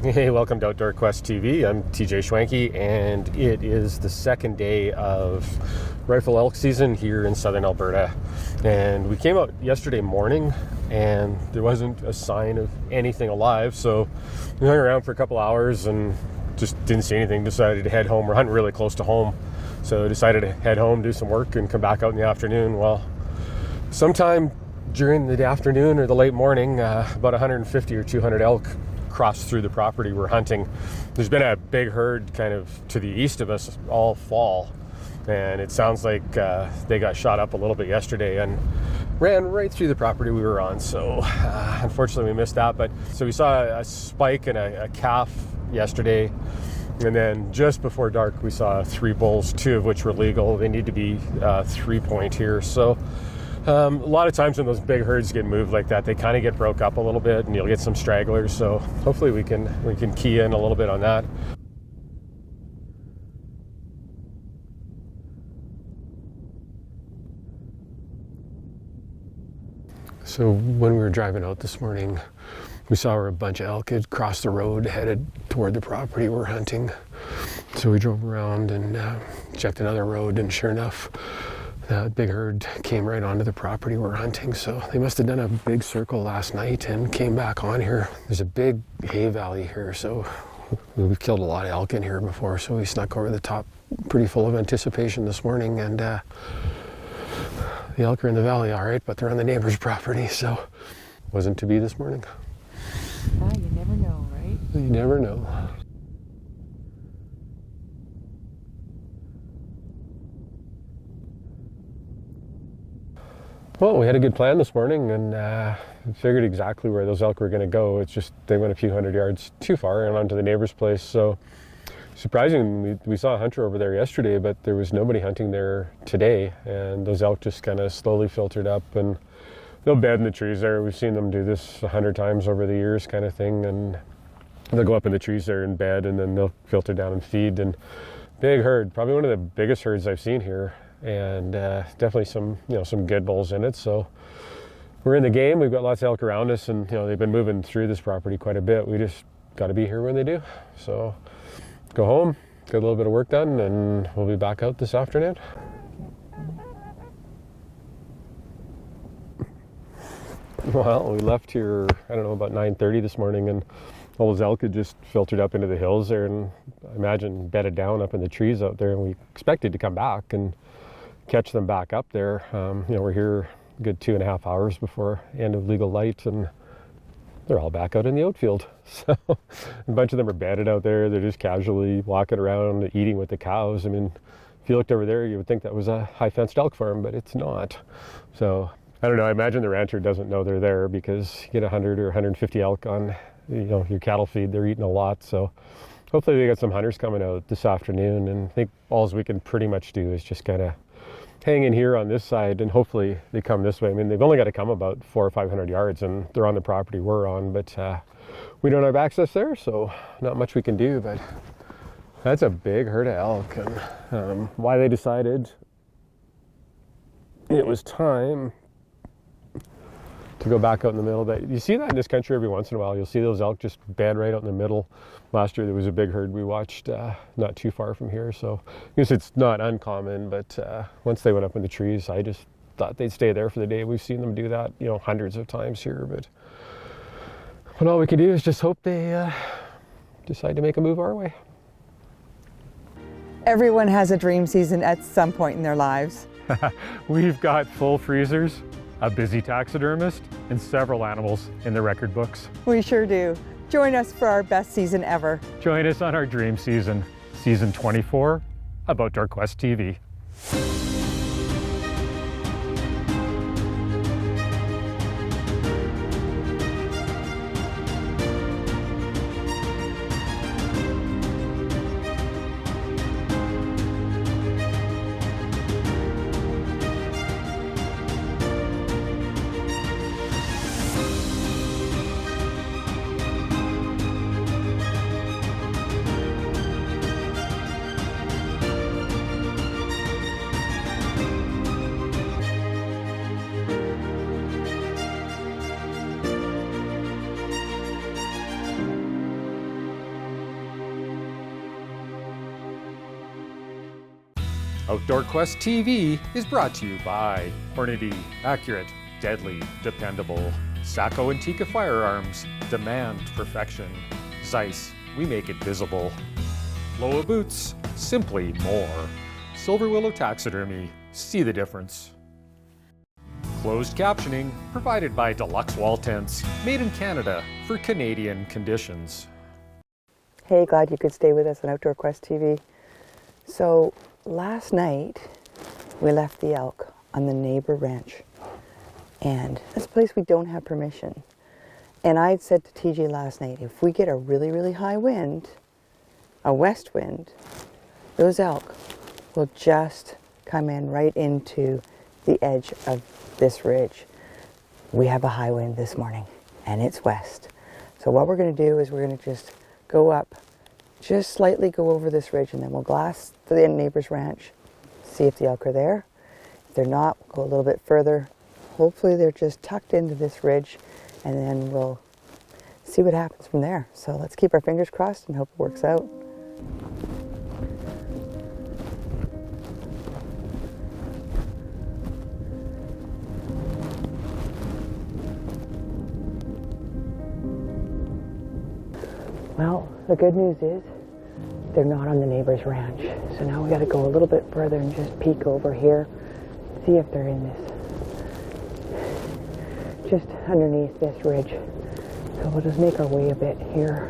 Hey, welcome to Outdoor Quest TV. I'm TJ Schwanke, and it is the second day of rifle elk season here in southern Alberta. And we came out yesterday morning, and there wasn't a sign of anything alive, so we hung around for a couple hours and just didn't see anything. Decided to head home. We're hunting really close to home, so decided to head home, do some work, and come back out in the afternoon. Well, sometime during the afternoon or the late morning, about 150 or 200 elk crossed through the property we're hunting. There's been a big herd kind of to the east of us all fall, and it sounds like they got shot up a little bit yesterday and ran right through the property we were on. So unfortunately we missed that. But so we saw a spike and a calf yesterday, and then just before dark we saw 3 bulls, 2 of which were legal. They need to be 3-point here. So a lot of times when those big herds get moved like that, they kind of get broke up a little bit, and you'll get some stragglers. So hopefully we can key in a little bit on that. So when we were driving out this morning, we saw where a bunch of elk had crossed the road, headed toward the property we're hunting. So we drove around and checked another road, and sure enough, that big herd came right onto the property we're hunting. So they must have done a big circle last night and came back on here. There's a big hay valley here, so we've killed a lot of elk in here before, so we snuck over the top pretty full of anticipation this morning. And the elk are in the valley all right, but they're on the neighbor's property, so wasn't to be this morning. You never know, right? You never know. Well, we had a good plan this morning, and figured exactly where those elk were going to go. It's just they went a few hundred yards too far and onto the neighbor's place. So surprisingly, we saw a hunter over there yesterday, but there was nobody hunting there today, and those elk just kind of slowly filtered up, and they'll bed in the trees there. We've seen them do this 100 times over the years, kind of thing, and they'll go up in the trees there and bed, and then they'll filter down and feed. And big herd, probably one of the biggest herds I've seen here, and definitely some good bulls in it. So we're in the game. We've got lots of elk around us, and they've been moving through this property quite a bit. We just got to be here when they do. So go home, get a little bit of work done, and we'll be back out this afternoon. Well, we left here, I don't know, about 9:30 this morning, and all those elk had just filtered up into the hills there, and I imagine bedded down up in the trees out there, and we expected to come back and catch them back up there. We're here a good 2.5 hours before end of legal light, and they're all back out in the outfield. So a bunch of them are bedded out there. They're just casually walking around, eating with the cows. I mean, if you looked over there, you would think that was a high-fenced elk farm, but it's not. So I don't know. I imagine the rancher doesn't know they're there, because you get 100 or 150 elk on your cattle feed. They're eating a lot. So hopefully we got some hunters coming out this afternoon, and I think all we can pretty much do is just kind of hang in here on this side, and hopefully they come this way. I mean, they've only got to come about 400 or 500 yards, and they're on the property we're on, but we don't have access there, so not much we can do. But that's a big herd of elk, and why they decided it was time to go back out in the middle. But you see that in this country every once in a while. You'll see those elk just bed right out in the middle. Last year there was a big herd we watched not too far from here, so I guess it's not uncommon. But once they went up in the trees, I just thought they'd stay there for the day. We've seen them do that, hundreds of times here. But all we can do is just hope they decide to make a move our way. Everyone has a dream season at some point in their lives. We've got full freezers, a busy taxidermist, and several animals in the record books. We sure do. Join us for our best season ever. Join us on our dream season, season 24 of Outdoor Quest TV. Outdoor Quest TV is brought to you by Hornady, accurate, deadly, dependable. Sacco and Tika Firearms, demand perfection. Zeiss, we make it visible. Loa Boots, simply more. Silver Willow Taxidermy, see the difference. Closed captioning provided by Deluxe Wall Tents, made in Canada for Canadian conditions. Hey, glad you could stay with us on Outdoor Quest TV. So last night we left the elk on the neighbor ranch, and this place we don't have permission. And I said to TJ last night, if we get a really, really high wind, a west wind, those elk will just come in right into the edge of this ridge. We have a high wind this morning and it's west. So what we're going to do is we're going to just go up, just slightly go over this ridge, and then we'll glass the neighbor's ranch, see if the elk are there. If they're not, we'll go a little bit further. Hopefully they're just tucked into this ridge, and then we'll see what happens from there. So let's keep our fingers crossed and hope it works out. Well, the good news is they're not on the neighbor's ranch. So now we got to go a little bit further and just peek over here, see if they're in this, just underneath this ridge. So we'll just make our way a bit here.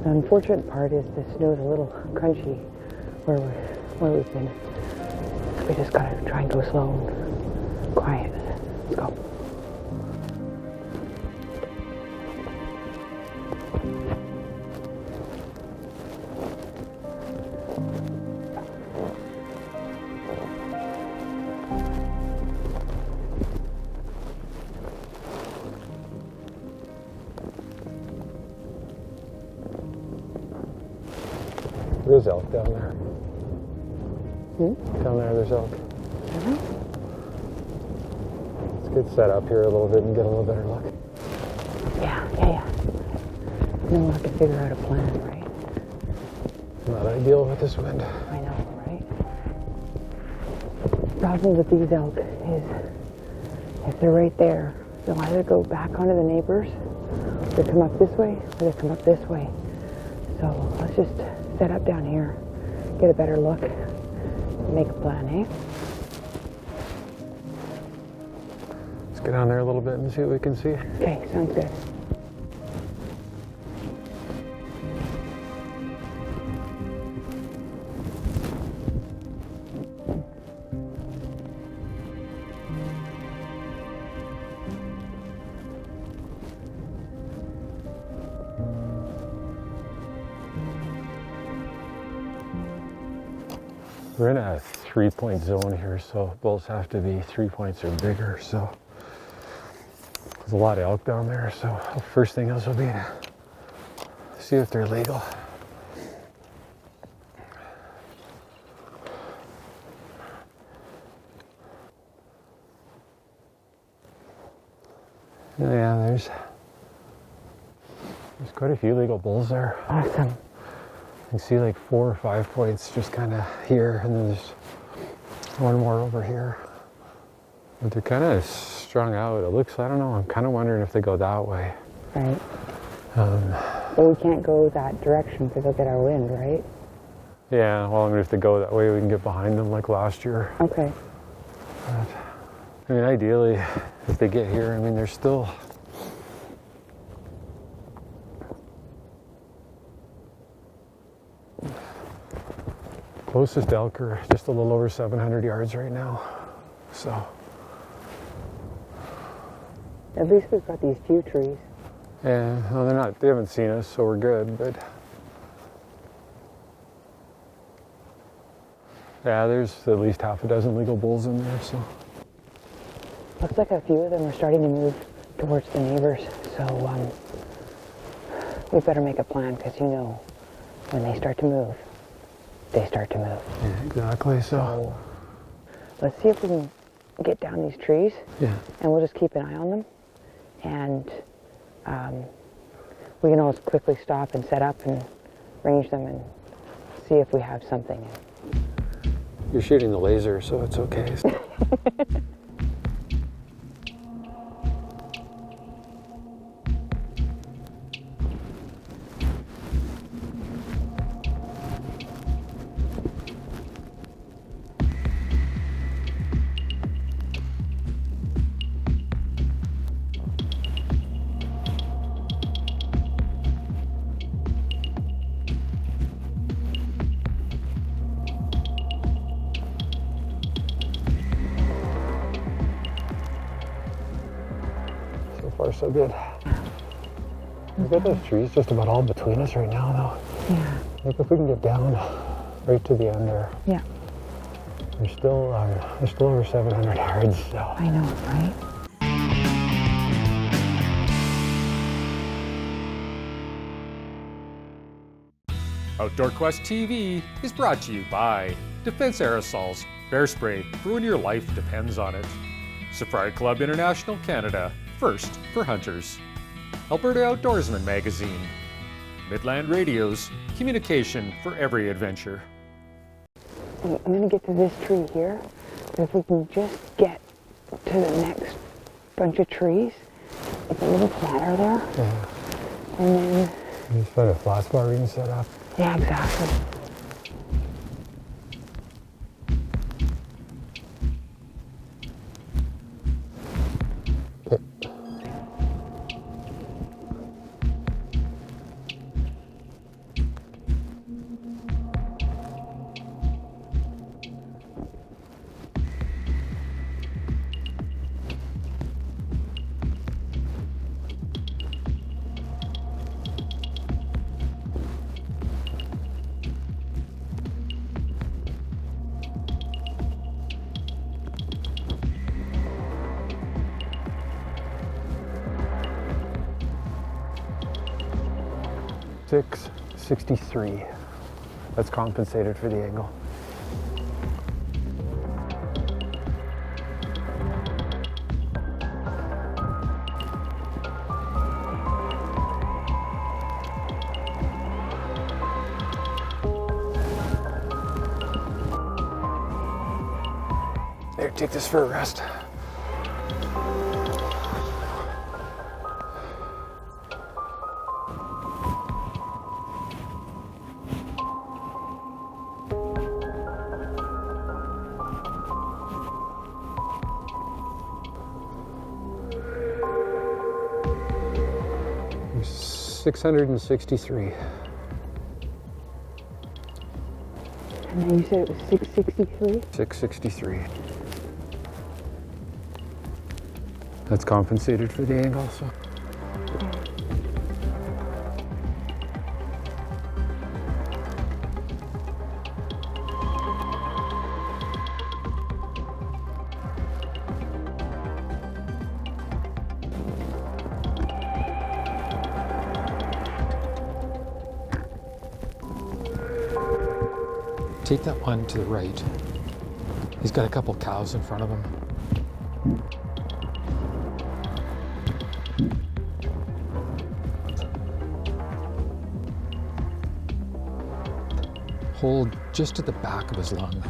The unfortunate part is the snow's a little crunchy where we've been. So we just got to try and go slow and quiet. Let's go. There's elk down there. Down there, there's elk. Let's get set up here a little bit and get a little better look. Yeah. Then we'll have to figure out a plan, right? Not ideal with this wind. I know, right? The problem with these elk is if they're right there, they'll either go back onto the neighbors, they come up this way, or they come up this way. So let's just set up down here, get a better look, make a plan, eh? Let's get down there a little bit and see what we can see. Okay, sounds good. We're in a 3-point zone here, so bulls have to be 3 points or bigger. So there's a lot of elk down there. So the first thing else will be to see if they're legal. Yeah, there's quite a few legal bulls there. Awesome. You can see like 4 or 5 points just kind of here, and then there's one more over here. But they're kind of strung out. It looks, I don't know, I'm kind of wondering if they go that way. Right. Well, we can't go that direction because they'll get our wind, right? Yeah, well, I mean, if they go that way, we can get behind them like last year. Okay. But, I mean, ideally, if they get here, I mean, they're still... Closest elk are just a little over 700 yards right now, so. At least we've got these few trees. Yeah, well, they haven't seen us, so we're good, but. Yeah, there's at least half a dozen legal bulls in there, so. Looks like a few of them are starting to move towards the neighbors, so we better make a plan, because you know, when they start to move, they start to move. Yeah, exactly, so. Let's see if we can get down these trees. Yeah. And we'll just keep an eye on them. And we can always quickly stop and set up and range them and see if we have something. You're shooting the laser, so it's okay. So far, so good. We've got those trees just about all between us right now, though. Yeah. Like if we can get down right to the end there. Yeah. There's still over 700 yards. So. I know, right? Outdoor Quest TV is brought to you by Defense Aerosols, bear spray for when your life depends on it. Safari Club International Canada, first for hunters. Alberta Outdoorsman Magazine. Midland Radio's communication for every adventure. I'm going to get to this tree here, but if we can just get to the next bunch of trees, it's a little flatter there. Yeah. And then... You just put a flat spot ring set up. Yeah, exactly. Okay. .663. That's compensated for the angle. There, take this for a rest. There's 663. And then you said it was 663? 663. That's compensated for the angle, so. Take that one to the right. He's got a couple cows in front of him. Hold just at the back of his lung.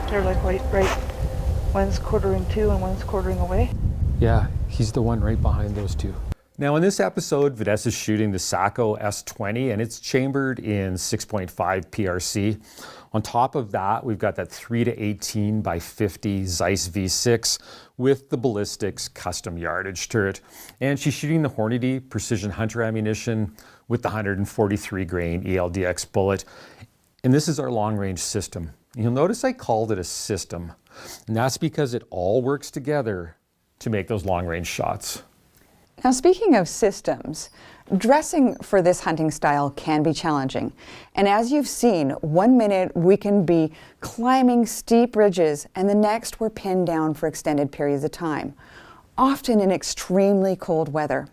They're like right, one's quartering to and one's quartering away. Yeah, he's the one right behind those two. Now in this episode, Vanessa's shooting the Sacco S20 and it's chambered in 6.5 PRC. On top of that, we've got that 3-18 by 50 Zeiss V6 with the ballistics custom yardage turret. And she's shooting the Hornady precision hunter ammunition with the 143 grain ELDX bullet. And this is our long range system. You'll notice I called it a system, and that's because it all works together to make those long range shots. Now, speaking of systems, dressing for this hunting style can be challenging. And as you've seen, 1 minute we can be climbing steep ridges and the next we're pinned down for extended periods of time, often in extremely cold weather.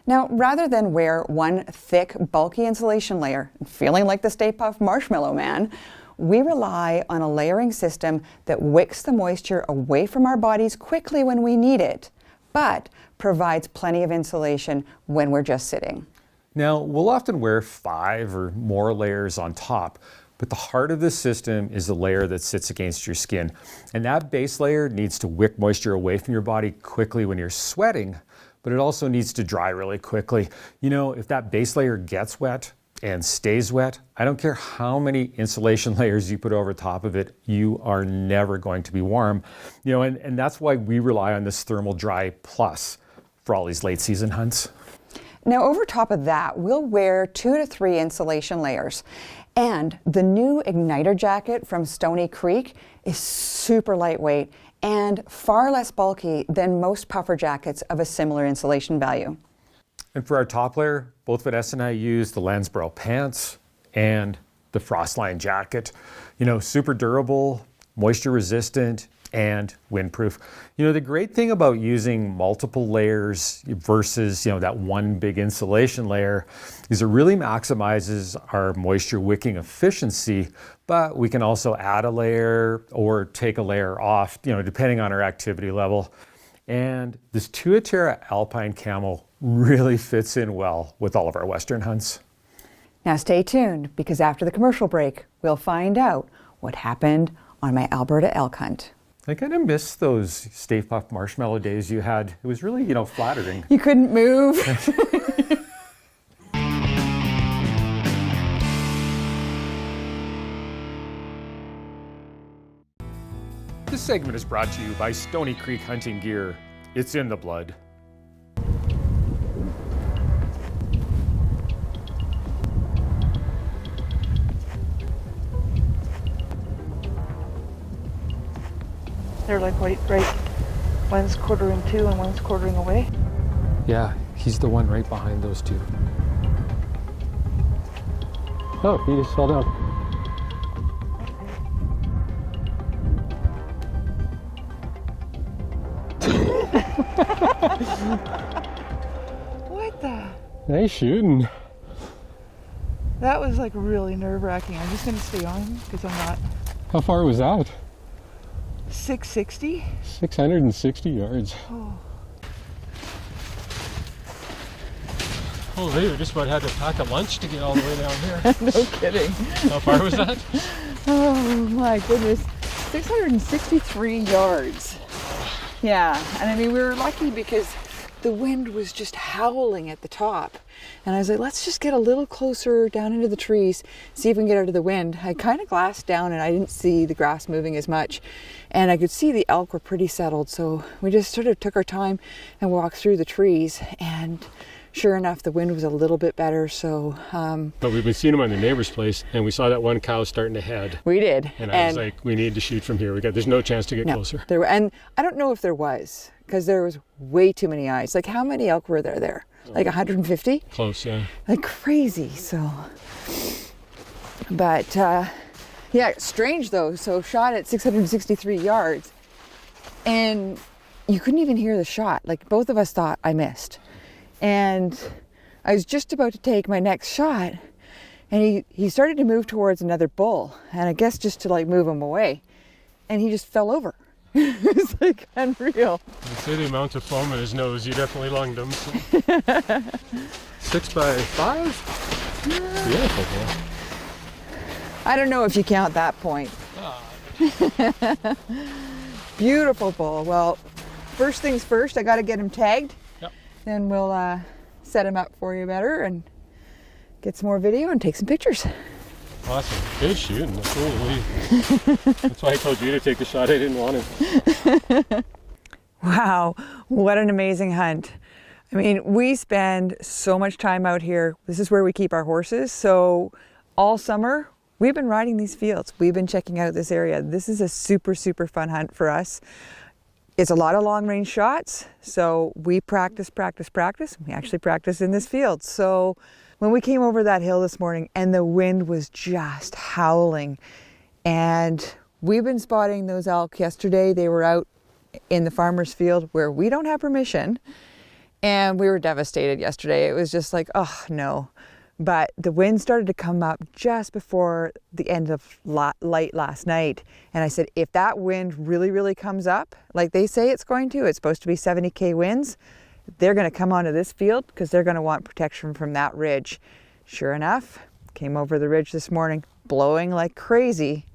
Now, rather than wear one thick, bulky insulation layer, feeling like the Stay Puft Marshmallow Man, we rely on a layering system that wicks the moisture away from our bodies quickly when we need it, but provides plenty of insulation when we're just sitting. Now, we'll often wear 5 or more layers on top, but the heart of the system is the layer that sits against your skin. And that base layer needs to wick moisture away from your body quickly when you're sweating, but it also needs to dry really quickly. You know, if that base layer gets wet and stays wet, I don't care how many insulation layers you put over top of it, you are never going to be warm. You know, and that's why we rely on this Thermal Dry Plus for all these late season hunts. Now, over top of that, we'll wear 2 to 3 insulation layers. And the new Igniter jacket from Stony Creek is super lightweight and far less bulky than most puffer jackets of a similar insulation value. And for our top layer, both Vanessa and I use the Lansborough pants and the Frostline jacket. You know, super durable, moisture resistant, and windproof. You know, the great thing about using multiple layers versus, you know, that one big insulation layer is it really maximizes our moisture wicking efficiency, but we can also add a layer or take a layer off, you know, depending on our activity level. And this Tuatera Alpine Camo really fits in well with all of our Western hunts. Now stay tuned, because after the commercial break, we'll find out what happened on my Alberta elk hunt. I kind of miss those Stay Puft Marshmallow days you had. It was really, you know, flattering. You couldn't move. This segment is brought to you by Stony Creek Hunting Gear. It's in the blood. They're like right. One's quartering 2 and one's quartering away. Yeah, he's the one right behind those 2. Oh, he just fell down. What the? Nice shooting. That was like really nerve-wracking. I'm just gonna stay on because I'm not. How far was that? 660. 660 yards. Oh. Holy, we just about had to pack a lunch to get all the way down here. No kidding. How far was that? Oh my goodness. 663 yards. Yeah, and I mean, we were lucky because the wind was just howling at the top. And I was like, let's just get a little closer down into the trees, see if we can get out of the wind. I kind of glassed down and I didn't see the grass moving as much. And I could see the elk were pretty settled. So we just sort of took our time and walked through the trees. And sure enough, the wind was a little bit better. So, but we've been seeing them on the neighbor's place, and we saw that one cow starting to head. we did. And I was like, we need to shoot from here. There's no chance to get closer. There were, and I don't know if there was, because there was way too many eyes. Like, how many elk were there? Like 150? Close, yeah. Like crazy. So, but yeah, strange though. So shot at 663 yards, and you couldn't even hear the shot. Like, both of us thought I missed. And I was just about to take my next shot, and he started to move towards another bull, and I guess just to like move him away, and he just fell over. It was like unreal. I'd say the amount of foam in his nose, you definitely lunged him. So. 6 by 5? Beautiful bull. I don't know if you count that point. Beautiful bull. Well, first things first, I got to get him tagged. Yep. Then we'll set him up for you better and get some more video and take some pictures. Awesome. Good shooting. Holy. That's why I told you to take the shot. I didn't want to. Wow, what an amazing hunt. I mean, we spend so much time out here. This is where we keep our horses. So all summer, we've been riding these fields. We've been checking out this area. This is a super, super fun hunt for us. It's a lot of long range shots. So we practice. We actually practice in this field. So when we came over that hill this morning and the wind was just howling, and we've been spotting those elk yesterday. They were out in the farmer's field where we don't have permission, and we were devastated yesterday. It was just like, oh no. But the wind started to come up just before the end of light last night. And I said, if that wind really, really comes up, like they say it's going to, it's supposed to be 70K winds, they're going to come onto this field because they're going to want protection from that ridge. Sure enough, came over the ridge this morning, blowing like crazy.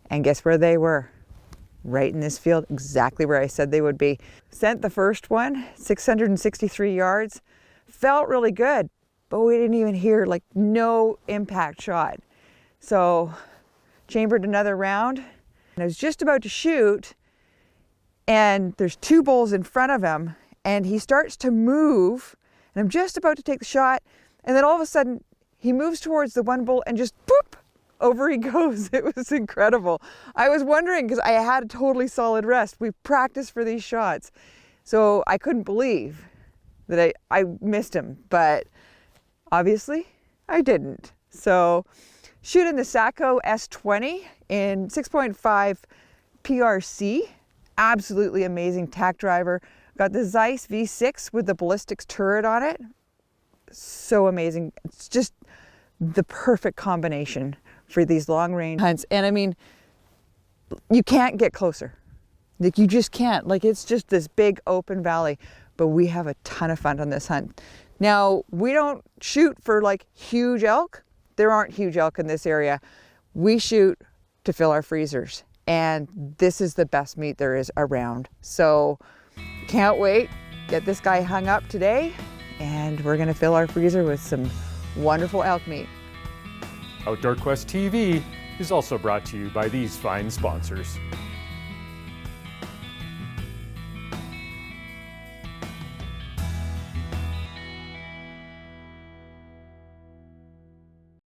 And guess where they were? Right in this field, exactly where I said they would be. Sent the first one, 663 yards. Felt really good, but we didn't even hear, like, no impact shot. So chambered another round, and I was just about to shoot, and there's two bulls in front of him, and he starts to move, and I'm just about to take the shot, and then all of a sudden he moves towards the one bull and just boop, over he goes. It was incredible. I was wondering, because I had a totally solid rest. We practiced for these shots. So I couldn't believe that I missed him, but obviously I didn't. So shooting the Saco S20 in 6.5 PRC, absolutely amazing tack driver. Got the Zeiss V6 with the ballistics turret on it. So amazing. It's just the perfect combination for these long range hunts. And I mean, you can't get closer. Like, you just can't. Like, it's just this big open valley, but we have a ton of fun on this hunt. Now, we don't shoot for like huge elk. There aren't huge elk in this area. We shoot to fill our freezers, and this is the best meat there is around. So can't wait. Get this guy hung up today, and we're gonna fill our freezer with some wonderful elk meat. Outdoor Quest TV is also brought to you by these fine sponsors.